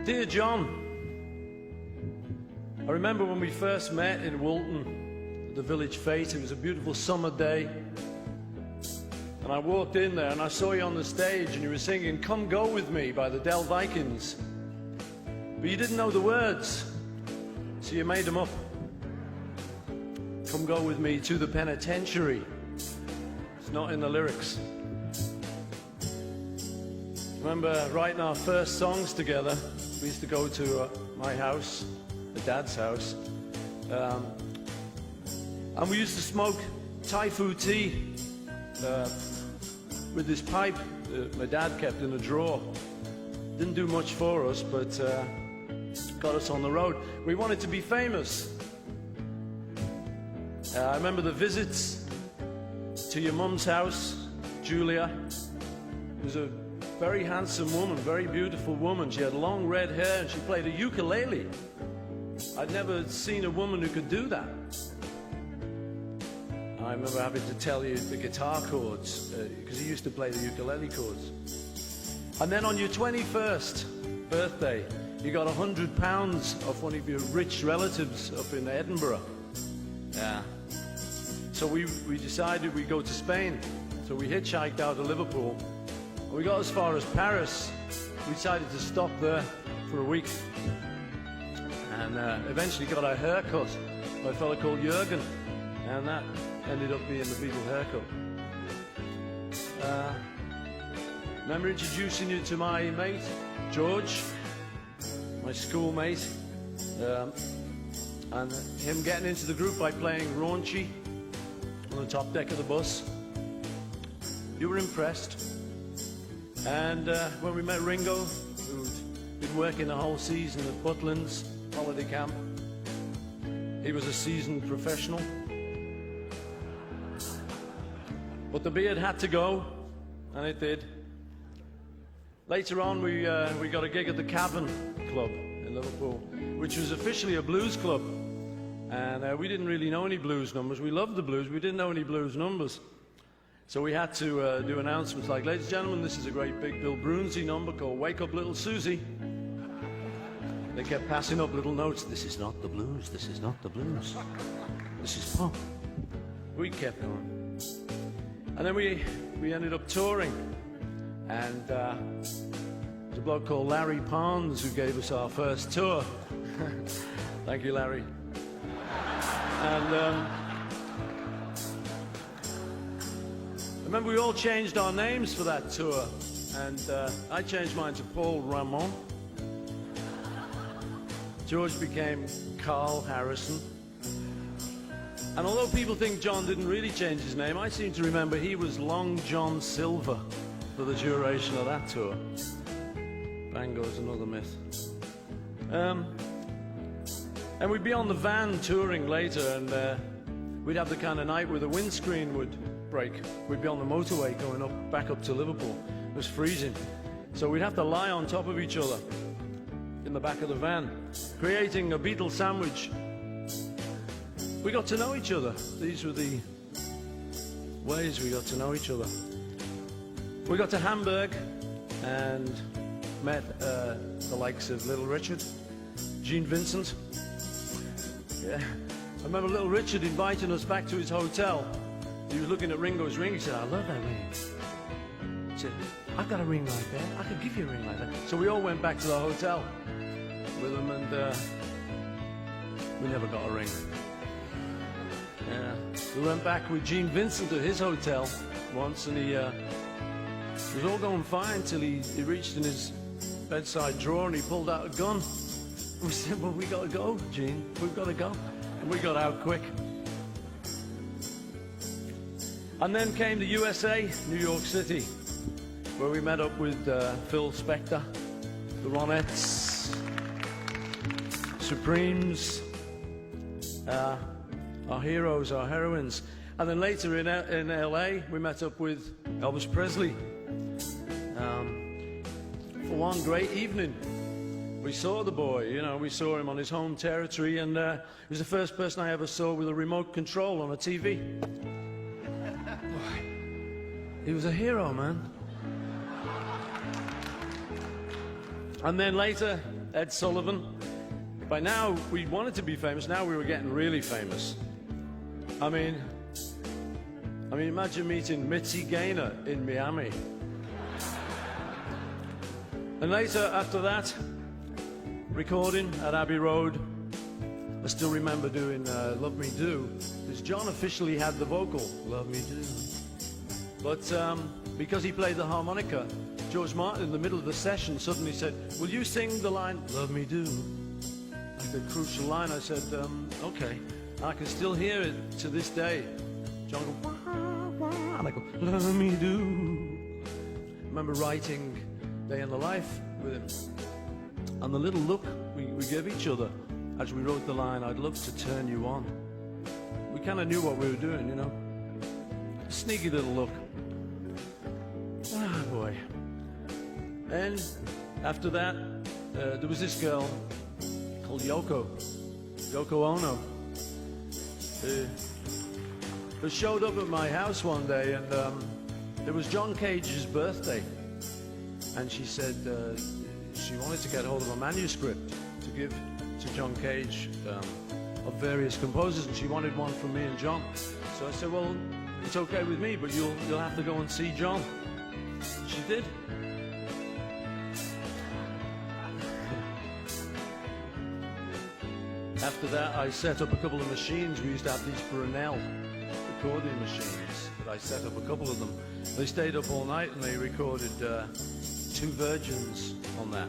Dear John, I remember when we first met in Woolton at the Village Fete. It was a beautiful summer day. And I walked in there and I saw you on the stage and you were singing Come Go With Me by the Del Vikings. But you didn't know the words, so you made them up. Come go with me to the penitentiary. It's not in the lyrics. Remember writing our first songs together. We used to go to my house, my dad's house, and we used to smoke Thai food tea with this pipe that my dad kept in a drawer. Didn't do much for us, but got us on the road. We wanted to be famous. I remember the visits to your mum's house, Julia. It was a very handsome woman, very beautiful woman. She had long red hair and she played a ukulele. I'd never seen a woman who could do that. I remember having to tell you the guitar chords because he used to play the ukulele chords. And then on your 21st birthday, you got £100 off one of your rich relatives up in Edinburgh. Yeah. So we decided we'd go to Spain. So we hitchhiked out of Liverpool. We got as far as Paris. We decided to stop there for a week and eventually got our hair cut by a fella called Jürgen, and that ended up being the Beatle haircut. Remember introducing you to my mate, George, my schoolmate, and him getting into the group by playing Raunchy on the top deck of the bus. You were impressed. And when we met Ringo, who'd been working the whole season at Butlins holiday camp, he was a seasoned professional. But the beard had to go, and it did. Later on, we got a gig at the Cavern Club in Liverpool, which was officially a blues club. And we didn't really know any blues numbers. We loved the blues, we didn't know any blues numbers. So we had to do announcements like, ladies and gentlemen, this is a great big Bill Brunsey number called Wake Up Little Susie. They kept passing up little notes. This is not the blues, this is not the blues. This is pop. We kept going. And then we ended up touring. And there's a bloke called Larry Pons who gave us our first tour. Thank you, Larry. And remember, we all changed our names for that tour, and I changed mine to Paul Ramon. George became Carl Harrison. And although people think John didn't really change his name, I seem to remember he was Long John Silver for the duration of that tour. Bang goes another myth. And we'd be on the van touring later, and we'd have the kind of night where the windscreen would break. We'd be on the motorway going back up to Liverpool. It was freezing. So we'd have to lie on top of each other in the back of the van, creating a Beatle sandwich. We got to know each other. These were the ways we got to know each other. We got to Hamburg and met the likes of Little Richard, Gene Vincent. Yeah. I remember Little Richard inviting us back to his hotel. He was looking at Ringo's ring. He said, I love that ring. He said, I've got a ring like that. I could give you a ring like that. So we all went back to the hotel with him, and we never got a ring. Yeah. We went back with Gene Vincent to his hotel once, and he was all going fine till he reached in his bedside drawer and he pulled out a gun. We said, well, we got to go, Gene. We've got to go. And we got out quick. And then came the USA, New York City, where we met up with Phil Spector, the Ronettes, Supremes, our heroes, our heroines. And then later in LA, we met up with Elvis Presley. For one great evening, we saw the boy, you know, we saw him on his home territory, and he was the first person I ever saw with a remote control on a TV. He was a hero, man. And then later, Ed Sullivan. By now, we wanted to be famous. Now we were getting really famous. I mean, imagine meeting Mitzi Gaynor in Miami. And later, after that, recording at Abbey Road, I still remember doing Love Me Do, because John officially had the vocal, Love Me Do. But because he played the harmonica, George Martin in the middle of the session suddenly said, will you sing the line, Love Me Do? Like the crucial line. I said, okay. And I can still hear it to this day. John goes, wah, wah, and I go, Love Me Do. I remember writing Day in the Life with him. And the little look we gave each other as we wrote the line, I'd love to turn you on. We kind of knew what we were doing, you know. A sneaky little look. Ah, boy. And after that, there was this girl called Yoko Ono, who showed up at my house one day, and it was John Cage's birthday. And she said she wanted to get hold of a manuscript to give to John Cage of various composers, and she wanted one from me and John. So I said, well, it's okay with me, but you'll have to go and see John. She did. After that, I set up a couple of machines. We used to have these Brunel recording machines, but I set up a couple of them. They stayed up all night and they recorded 2 Virgins on that.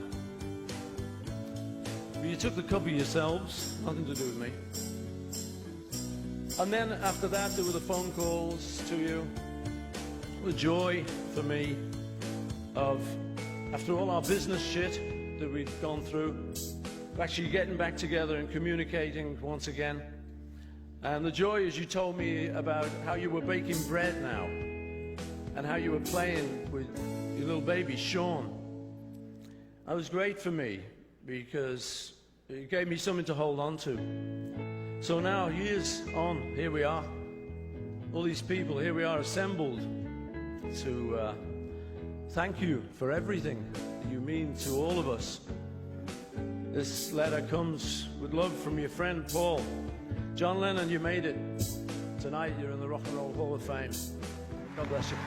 But you took the cover yourselves, nothing to do with me. And then after that, there were the phone calls to you. The joy for me of, after all our business shit that we'd gone through, actually getting back together and communicating once again. And the joy is you told me about how you were baking bread now and how you were playing with your little baby, Sean. That was great for me because it gave me something to hold on to. So now, years on, here we are. All these people, here we are assembled to thank you for everything that you mean to all of us. This letter comes with love from your friend Paul. John Lennon, you made it. Tonight you're in the Rock and Roll Hall of Fame. God bless you.